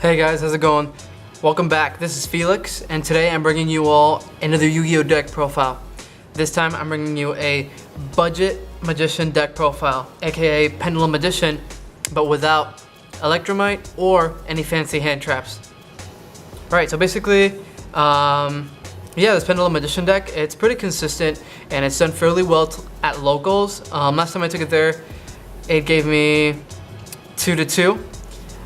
Hey guys, how's it going? Welcome back. This is Felix, and today I'm bringing you all another Yu-Gi-Oh deck profile. This time I'm bringing you a budget magician deck profile, aka Pendulum Magician, but without Electrumite or any fancy hand traps. Alright, so basically, this Pendulum Magician deck, it's pretty consistent and it's done fairly well at locals. Last time I took it there, it gave me 2-2.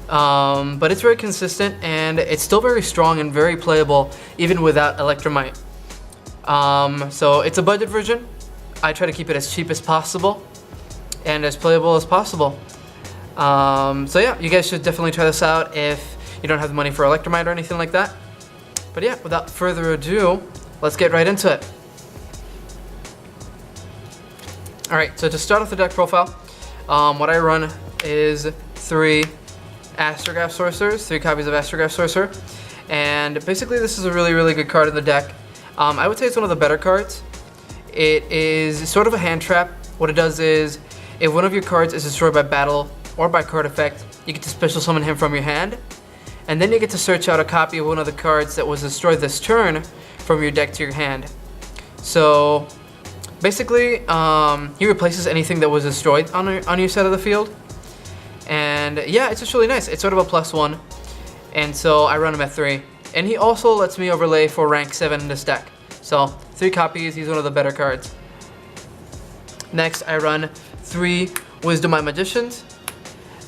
But it's very consistent and it's still very strong and very playable even without Electrumite. So it's a budget version. I try to keep it as cheap as possible and as playable as possible. So yeah, you guys should definitely try this out if you don't have the money for Electrumite or anything like that. But yeah, without further ado, let's get right into it. Alright, so to start off the deck profile, what I run is 3 Astrograph Sorcerers, 3 copies of Astrograph Sorcerer, and basically this is a really good card in the deck. I would say it's one of the better cards. It is sort of a hand trap. What it does is, if one of your cards is destroyed by battle or by card effect, you get to special summon him from your hand, and then you get to search out a copy of one of the cards that was destroyed this turn from your deck to your hand. So basically, he replaces anything that was destroyed on your side of the field. And yeah, it's just really nice. It's sort of a +1, and so I run him at 3. And he also lets me overlay for rank 7 in this deck. So 3 copies, he's one of the better cards. Next, I run 3 Wisdomite Magicians.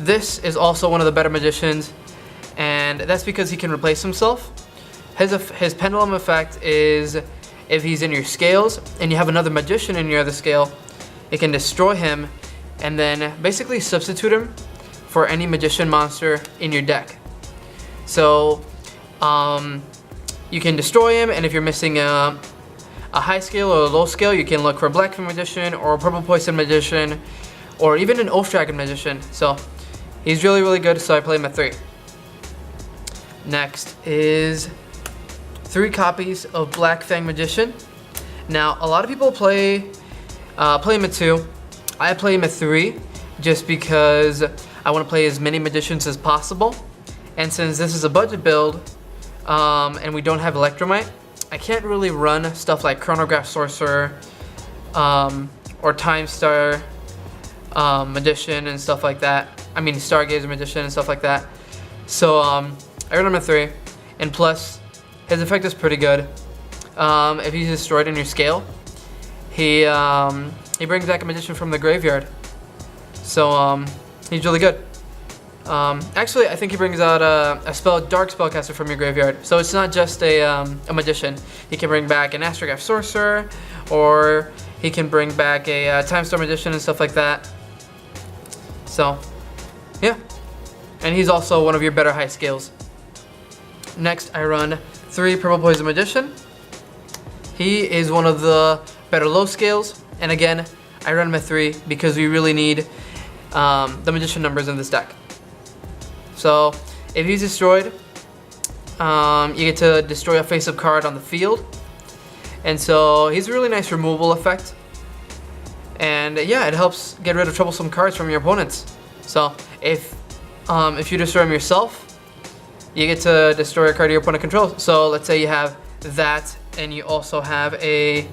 This is also one of the better magicians, and that's because he can replace himself. His pendulum effect is, if he's in your scales and you have another magician in your other scale, it can destroy him and then basically substitute him for any magician monster in your deck. So you can destroy him, and if you're missing a high scale or a low scale, you can look for a Black Magician or a Purple Poison Magician or even an Oath Dragon Magician. So he's really good, so I play him at 3. Next is 3 copies of Black Fang Magician. Now a lot of people play him at 2. I play him at 3 just because I want to play as many magicians as possible, and since this is a budget build and we don't have Electrumite, I can't really run stuff like Chronograph Sorcerer or Time Star Magician and stuff like that. I mean Stargazer Magician and stuff like that. So I run him at 3, and plus his effect is pretty good. If he's destroyed in your scale, he brings back a magician from the graveyard. So he's really good. Actually, I think he brings out a dark spellcaster from your graveyard. So it's not just a magician. He can bring back an Astrograph Sorcerer, or he can bring back a Time Star Magician and stuff like that. So yeah, and he's also one of your better high scales. Next, I run 3 Purple Poison Magician. He is one of the better low scales, and again, I run him at 3 because we really need the magician numbers in this deck. So if he's destroyed, you get to destroy a face-up card on the field, and so he's a really nice removal effect. And yeah, it helps get rid of troublesome cards from your opponents. So if you destroy him yourself, you get to destroy a card your opponent controls. So let's say you have that, and you also have a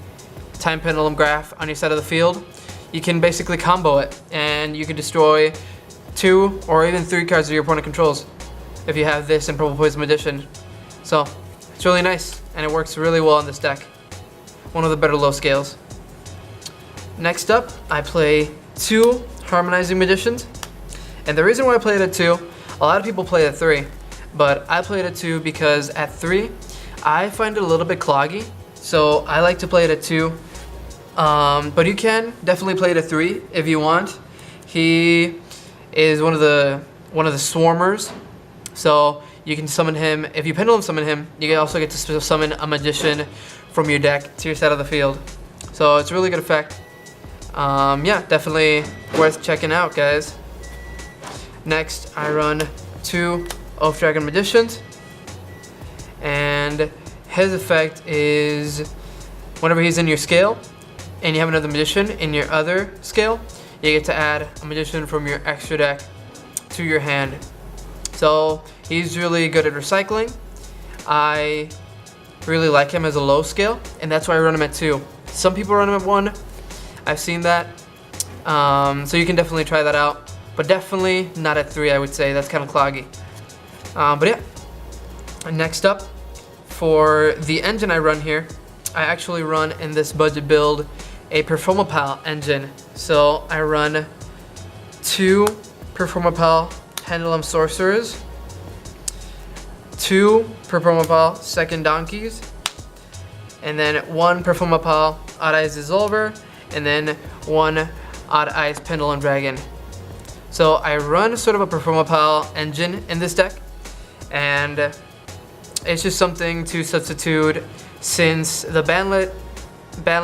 Time Pendulum Graph on your side of the field. You can basically combo it, and you can destroy 2 or even 3 cards that your opponent controls if you have this and Purple Poison Magician. So it's really nice, and it works really well in this deck. One of the better low scales. Next up, I play 2 Harmonizing Magicians, and the reason why I play it at 2, a lot of people play it at 3, but I play it at 2 because at 3, I find it a little bit cloggy, so I like to play it at 2. But you can definitely play it at 3 if you want. He is one of the swarmers, so you can summon him. If you pendulum summon him, you also get to summon a magician from your deck to your side of the field. So it's a really good effect. Yeah, definitely worth checking out, guys. Next, I run 2 Oath Dragon Magicians, and his effect is whenever he's in your scale and you have another magician in your other scale, you get to add a magician from your extra deck to your hand. So So he's really good at recycling. I really like him as a low scale, and that's why I run him at 2. Some people run him at 1. I've seen that. So you can definitely try that out, but definitely not at 3, I would say. That's kind of cloggy. But yeah, next up, for the engine I run here, I actually run in this budget build a Performapal engine. So I run 2 Performapal Pendulum Sorcerers, 2 Performapal Second Donkeys, and then 1 Performapal Odd Eyes Dissolver, and then 1 Odd Eyes Pendulum Dragon. So I run sort of a Performapal engine in this deck, and it's just something to substitute since the ban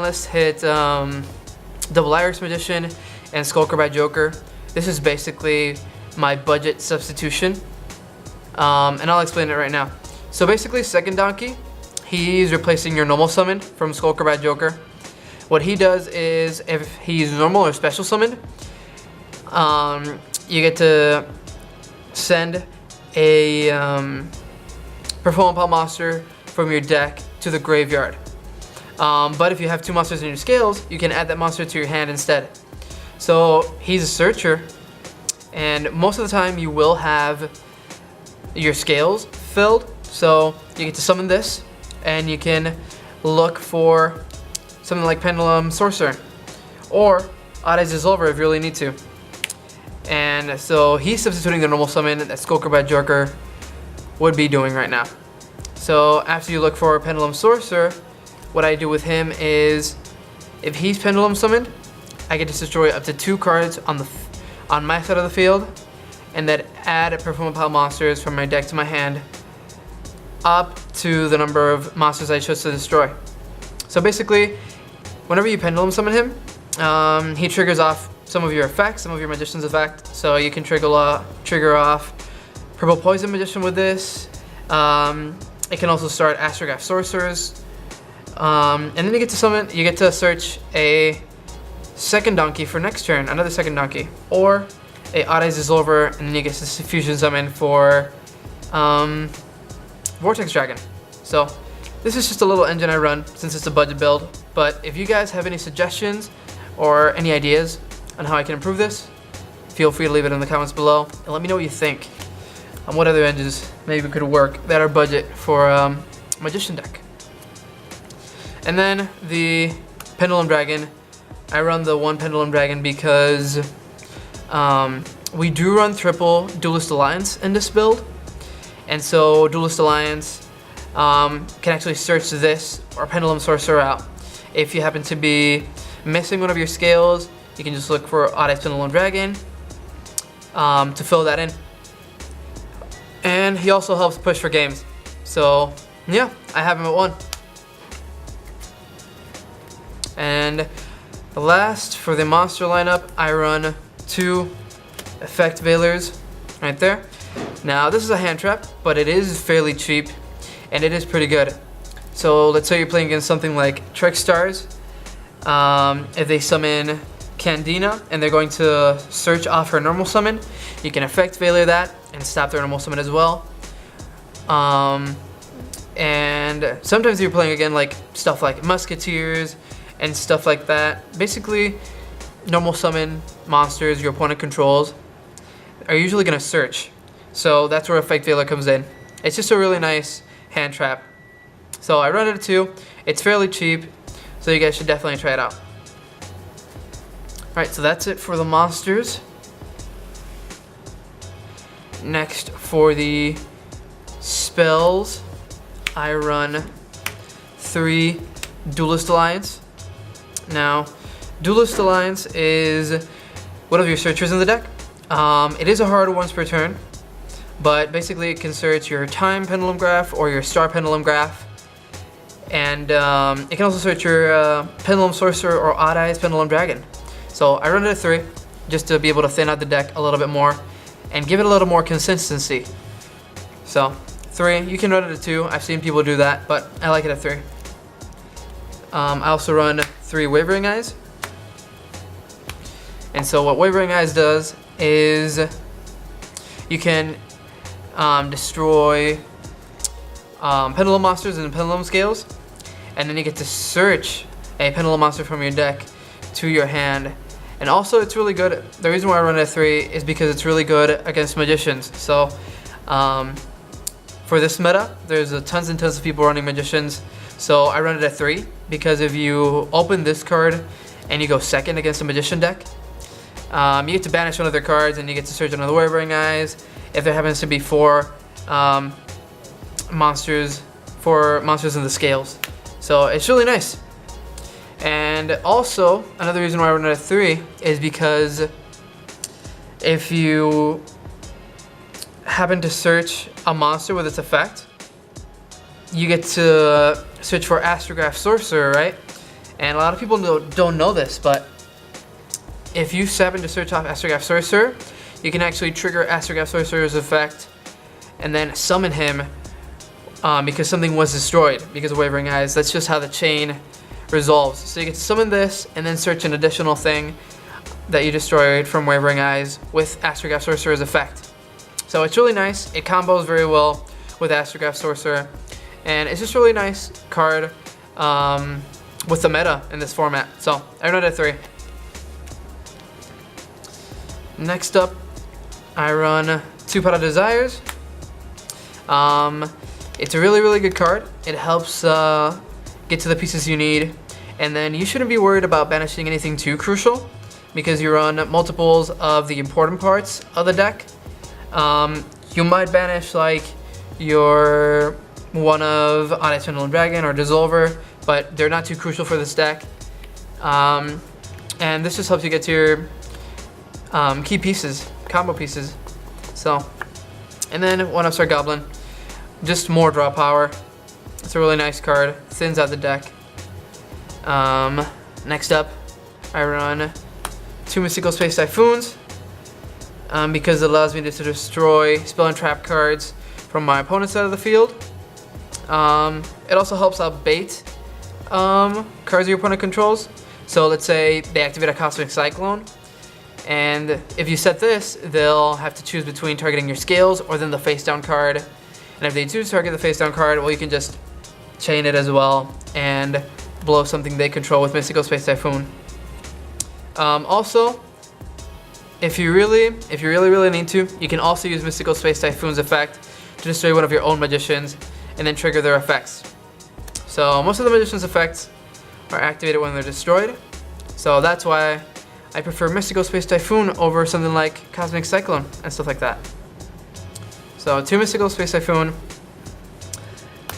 list hit Double Iris Magician and Skulker by Joker. This is basically my budget substitution, and I'll explain it right now. So basically, Second Donkey, he's replacing your normal summon from Skulker by Joker. What he does is, if he's normal or special summoned, you get to send a Performapal monster from your deck to the graveyard. But if you have 2 monsters in your scales, you can add that monster to your hand instead. So he's a searcher, and most of the time you will have your scales filled. So you get to summon this, and you can look for something like Pendulum Sorcerer or Odd Eyes Dissolver if you really need to. And so he's substituting the normal summon that Skulker by Joker would be doing right now. So after you look for Pendulum Sorcerer, what I do with him is, if he's Pendulum summoned, I get to destroy up to 2 cards on my side of the field, and then add Performapal monsters from my deck to my hand up to the number of monsters I chose to destroy. So basically, whenever you Pendulum summon him, he triggers off some of your effects, some of your Magician's effect. So you can trigger off Purple Poison Magician with this. It can also start Astrograph Sorcerers. And then you get to search a Second Donkey for next turn, another Second Donkey, or a Odd Eyes Dissolver, and then you get to fusion summon for Vortex Dragon. So this is just a little engine I run since it's a budget build, but if you guys have any suggestions or any ideas on how I can improve this, feel free to leave it in the comments below and let me know what you think on what other engines maybe could work that are budget for Magician deck. And then the Pendulum Dragon, I run the 1 Pendulum Dragon because we do run triple Duelist Alliance in this build, and so Duelist Alliance can actually search this or Pendulum Sorcerer out. If you happen to be missing one of your scales, you can just look for Odd Eyes Pendulum Dragon to fill that in. And he also helps push for games. So yeah, I have him at 1. And the last, for the monster lineup, I run 2 Effect Veilers right there. Now this is a hand trap, but it is fairly cheap and it is pretty good. So let's say you're playing against something like Trickstars. If they summon Candina and they're going to search off her normal summon, you can Effect Veiler that and stop their normal summon as well. And sometimes you're playing again like stuff like Musketeers and stuff like that. Basically, normal summon monsters your opponent controls are usually going to search. So that's where Effect Veiler comes in. It's just a really nice hand trap. So I run it at 2. It's fairly cheap, so you guys should definitely try it out. Alright, so that's it for the monsters. Next, for the spells, I run 3 Duelist Alliance. Now, Duelist Alliance is one of your searchers in the deck. It is a hard once per turn, but basically it can search your Time Pendulum Graph or your Star Pendulum Graph, and it can also search your Pendulum Sorcerer or Odd Eyes Pendulum Dragon. So I run it at 3, just to be able to thin out the deck a little bit more and give it a little more consistency. So 3, you can run it at 2. I've seen people do that, but I like it at 3. I also run 3 Wavering Eyes. And so what Wavering Eyes does is you can destroy Pendulum monsters and Pendulum scales, and then you get to search a Pendulum monster from your deck to your hand. And also it's really good, the reason why I run it at 3 is because it's really good against Magicians. So for this meta, there's tons and tons of people running Magicians, so I run it at 3 because if you open this card and you go second against a Magician deck, you get to banish one of their cards and you get to search another Wavering Eyes if there happens to be 4 monsters in the scales. So it's really nice. And also, another reason why I run it at 3 is because if you happen to search a monster with its effect, you get to search for Astrograph Sorcerer, right? And a lot of people don't know this, but if you happen to search off Astrograph Sorcerer, you can actually trigger Astrograph Sorcerer's effect and then summon him because something was destroyed because of Wavering Eyes. That's just how the chain resolves. So you get to summon this and then search an additional thing that you destroyed from Wavering Eyes with Astrograph Sorcerer's effect. So it's really nice. It combos very well with Astrograph Sorcerer, and it's just a really nice card with the meta in this format. So I run it at 3. Next up, I run 2 Pot of Desires. It's a really good card. It helps get to the pieces you need, and then you shouldn't be worried about banishing anything too crucial because you run multiples of the important parts of the deck. You might banish like your one of Untitled Dragon or Dissolver, but they're not too crucial for this deck. And this just helps you get to your key pieces, combo pieces. So, and then 1 Upstart Goblin, just more draw power. It's a really nice card, thins out the deck. Next up, I run 2 Mystical Space Typhoons because it allows me to destroy spell and trap cards from my opponent's side of the field. It also helps out bait cards your opponent controls. So let's say they activate a Cosmic Cyclone, and if you set this, they'll have to choose between targeting your scales or then the face down card. And if they do target the face down card, well, you can just chain it as well and blow something they control with Mystical Space Typhoon. Also, if you really need to, you can also use Mystical Space Typhoon's effect to destroy one of your own Magicians and then trigger their effects. So most of the Magician's effects are activated when they're destroyed, so that's why I prefer Mystical Space Typhoon over something like Cosmic Cyclone and stuff like that. So 2 Mystical Space Typhoon,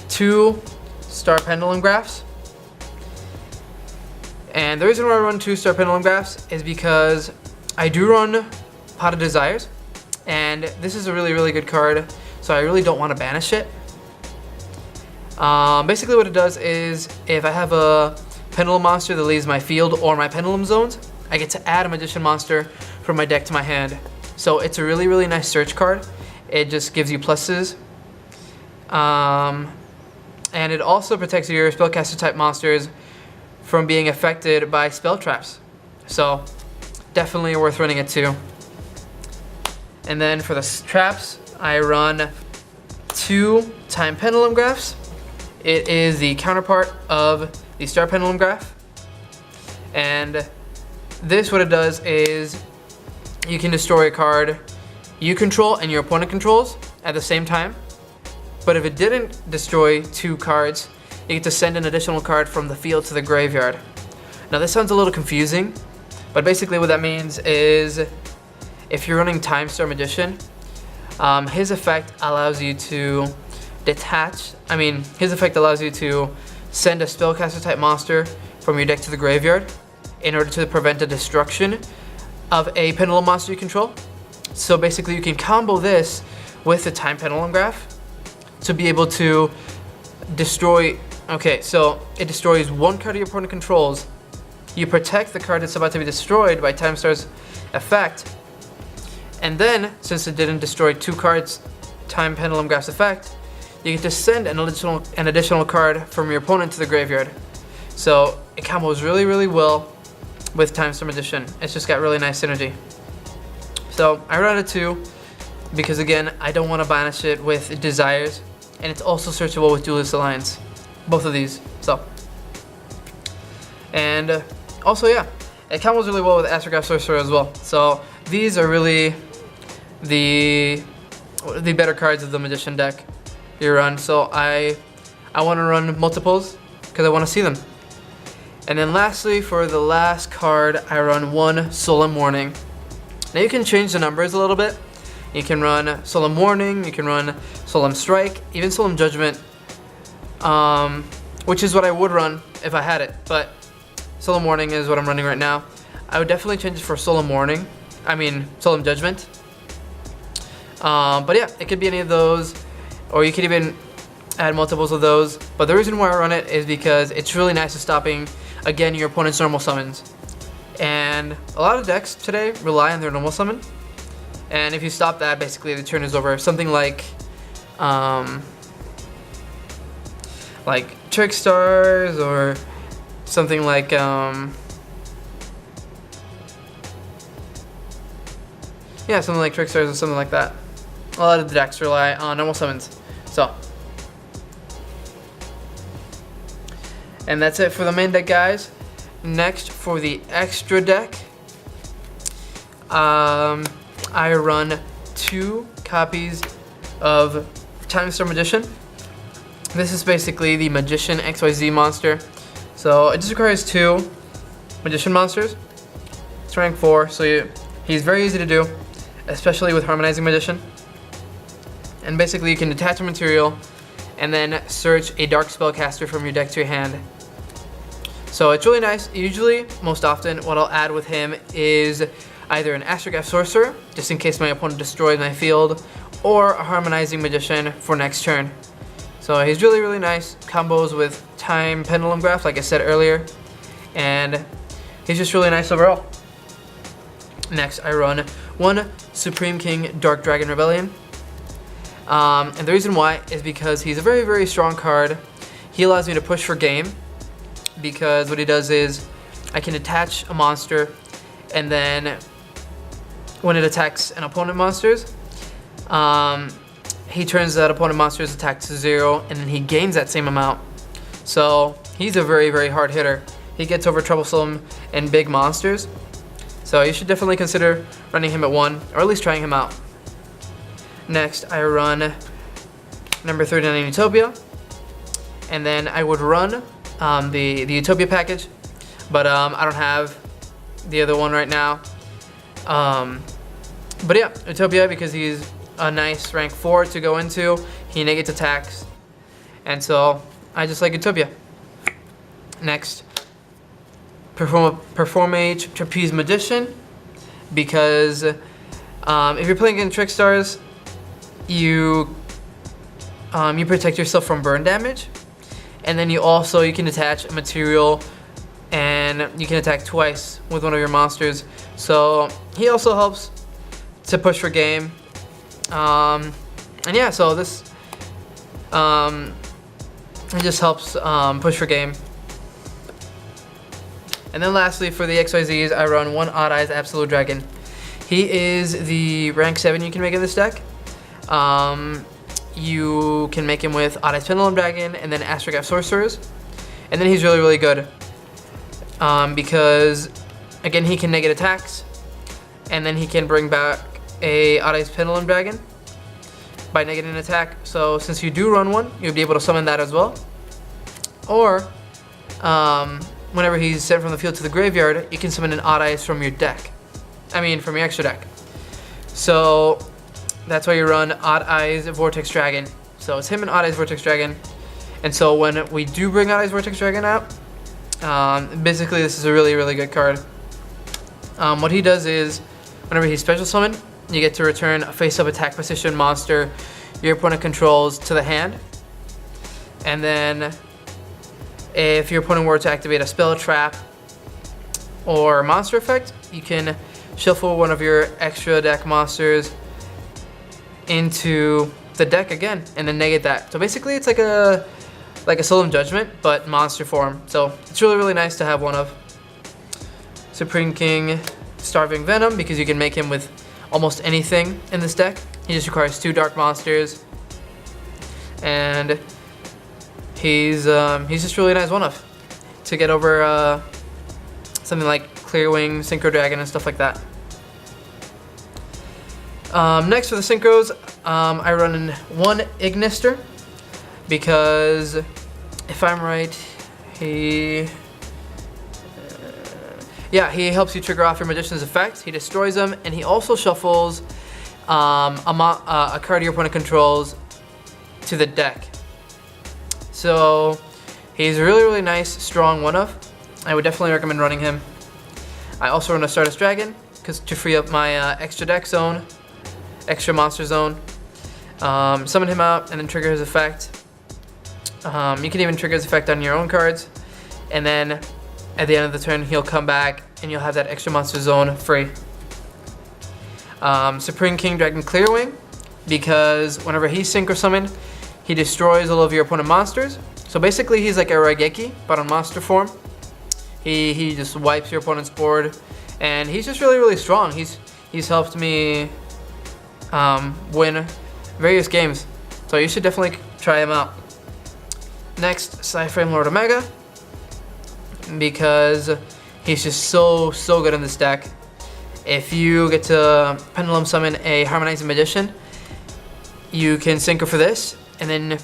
2 Star Pendulum Graphs. And the reason why I run 2 Star Pendulum Graphs is because I do run Pot of Desires, and this is a really good card, so I really don't want to banish it. Basically what it does is if I have a Pendulum monster that leaves my field or my Pendulum zones, I get to add a Magician monster from my deck to my hand. So it's a really nice search card. It just gives you pluses. And it also protects your spellcaster type monsters from being affected by spell traps. So definitely worth running it too. And then for the traps, I run 2 Time Pendulum Graphs. It is the counterpart of the Star Pendulum Graph. And this, what it does is you can destroy a card you control and your opponent controls at the same time. But if it didn't destroy 2 cards, you get to send an additional card from the field to the graveyard. Now this sounds a little confusing, but basically what that means is if you're running Time Star Magician, his effect allows you to send a spellcaster type monster from your deck to the graveyard in order to prevent the destruction of a Pendulum monster you control. So basically you can combo this with the Time Pendulum Graph to be able to destroy, so it destroys 1 card your opponent controls, you protect the card that's about to be destroyed by Time Star's effect, and then, since it didn't destroy 2 cards Time Pendulum Graph's effect, you get to send an additional card from your opponent to the graveyard. So it combos really well with Time Star Magician. It's just got really nice synergy. So I run it 2. because again, I don't want to banish it with Desires, and it's also searchable with Duelist Alliance, both of these. So, and also yeah, it combos really well with Astrograph Sorcerer as well. So these are really the better cards of the Magician deck you run. So I want to run multiples because I want to see them. And then lastly, for the last card, I run one Solemn Warning. Now you can change the numbers a little bit. You can run Solemn Warning, you can run Solemn Strike, even Solemn Judgment, which is what I would run if I had it, but Solemn Warning is what I'm running right now. I would definitely change it for Solemn Warning, Solemn Judgment. But yeah, it could be any of those, or you could even add multiples of those. But the reason why I run it is because it's really nice at stopping, again, your opponent's normal summons. And a lot of decks today rely on their normal summon. And if you stop that, basically the turn is over. Something like Trick Stars, or something like something like Trick Stars or something like that. A lot of the decks rely on normal summons. So, and that's it for the main deck, guys. Next, for the extra deck, I run 2 copies of Time Storm Magician. This is basically the Magician XYZ monster. So it just requires 2 Magician monsters. It's rank 4, so he's very easy to do, especially with Harmonizing Magician. And basically you can detach a material and then search a dark spellcaster from your deck to your hand. So it's really nice. Usually, most often, what I'll add with him is either an Astrograph Sorcerer, just in case my opponent destroys my field, or a Harmonizing Magician for next turn. So he's really, really nice. Combos with Time Pendulum Graph, like I said earlier, and he's just really nice overall. Next, I run one Supreme King Dark Dragon Rebellion. And the reason why is because he's a very, very strong card. He allows me to push for game, because what he does is I can attach a monster, and then when it attacks an opponent monsters, he turns that opponent monster's attack to 0, and then he gains that same amount. So he's a very, very hard hitter. He gets over troublesome and big monsters. So you should definitely consider running him at 1, or at least trying him out. Next, I run number 39 Utopia, and then I would run the Utopia package, but I don't have the other one right now. But yeah, Utopia, because he's a nice rank 4 to go into. He negates attacks, and so I just like Utopia. Next, Perform a Trapeze Magician, because if you're playing against Trick Stars, you protect yourself from burn damage, and then you can attach a material, and you can attack twice with one of your monsters. So he also helps to push for game, and yeah, so this it just helps push for game. And then lastly, for the XYZs, I run one Odd Eyes Absolute Dragon. He is the rank 7 you can make in this deck. You can make him with Odd Eyes Pendulum Dragon and then Astrograph Sorcerers. And then he's really, really good. Because, again, he can negate attacks. And then he can bring back a Odd Eyes Pendulum Dragon by negating an attack. So since you do run one, you'll be able to summon that as well. Or, whenever he's sent from the field to the graveyard, you can summon an Odd Eyes from your deck. From your extra deck. So that's why you run Odd Eyes Vortex Dragon. So it's him and Odd Eyes Vortex Dragon. And so when we do bring Odd Eyes Vortex Dragon out, basically this is a really, really good card. What he does is, whenever he's special summoned, you get to return a face-up attack position monster your opponent controls to the hand. And then if your opponent were to activate a spell, trap, or monster effect, you can shuffle one of your extra deck monsters into the deck again, and then negate that. So basically, it's like a Solemn Judgment, but monster form. So it's really, really nice to have one of. Supreme King Starving Venom, because you can make him with almost anything in this deck. He just requires 2 dark monsters, and he's just really nice one-off to get over something like Clearwing, Synchro Dragon, and stuff like that. Next for the Synchros, I run in 1 Ignister because, if I'm right, he helps you trigger off your Magician's effect. He destroys them, and he also shuffles a card your opponent controls to the deck. So he's a really, really nice, strong one-of. I would definitely recommend running him. I also run a Stardust Dragon to free up my extra deck zone, extra monster zone. Summon him out and then trigger his effect. You can even trigger his effect on your own cards, and then at the end of the turn he'll come back and you'll have that extra monster zone free. Supreme King Dragon Clearwing, because whenever he's Synchro Summoned, he destroys all of your opponent monsters. So basically he's like a Raigeki, but on monster form. He just wipes your opponent's board, and he's just really, really strong. He's helped me win various games, so you should definitely try him out. Next, Psyframe Lord Omega, because he's just so good in this deck. If you get to Pendulum summon a Harmonizing Magician, you can Synchro for this, and then you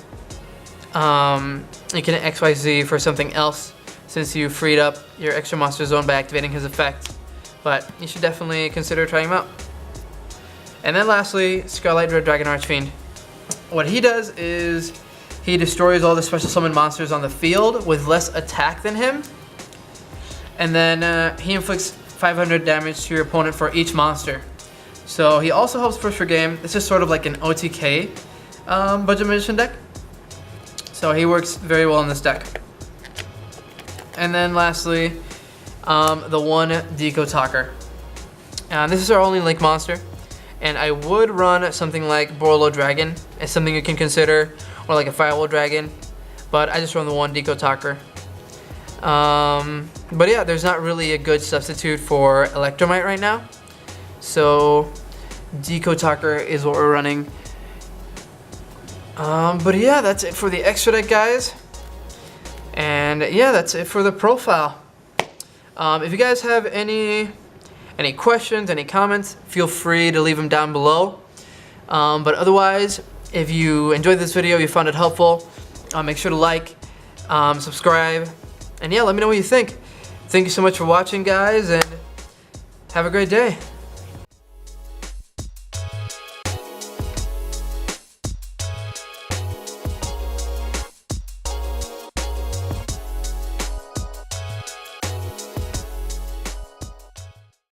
can XYZ for something else, since you freed up your extra monster zone by activating his effect. But you should definitely consider trying him out. And then lastly, Scarlet Red Dragon Archfiend. What he does is he destroys all the special summon monsters on the field with less attack than him, and then he inflicts 500 damage to your opponent for each monster. So he also helps push for game. This is sort of like an OTK budget magician deck. So he works very well in this deck. And then lastly, the 1 Deco Talker. This is our only Link monster, and I would run something like Borlo Dragon as something you can consider, or like a Firewall Dragon, but I just run the 1 Deco Talker. But yeah, there's not really a good substitute for Electrumite right now, so Deco Talker is what we're running. But yeah, that's it for the extra deck, guys. And yeah, that's it for the profile. If you guys have any questions, any comments, feel free to leave them down below. But otherwise, if you enjoyed this video, you found it helpful, make sure to like, subscribe, and yeah, let me know what you think. Thank you so much for watching, guys, and have a great day.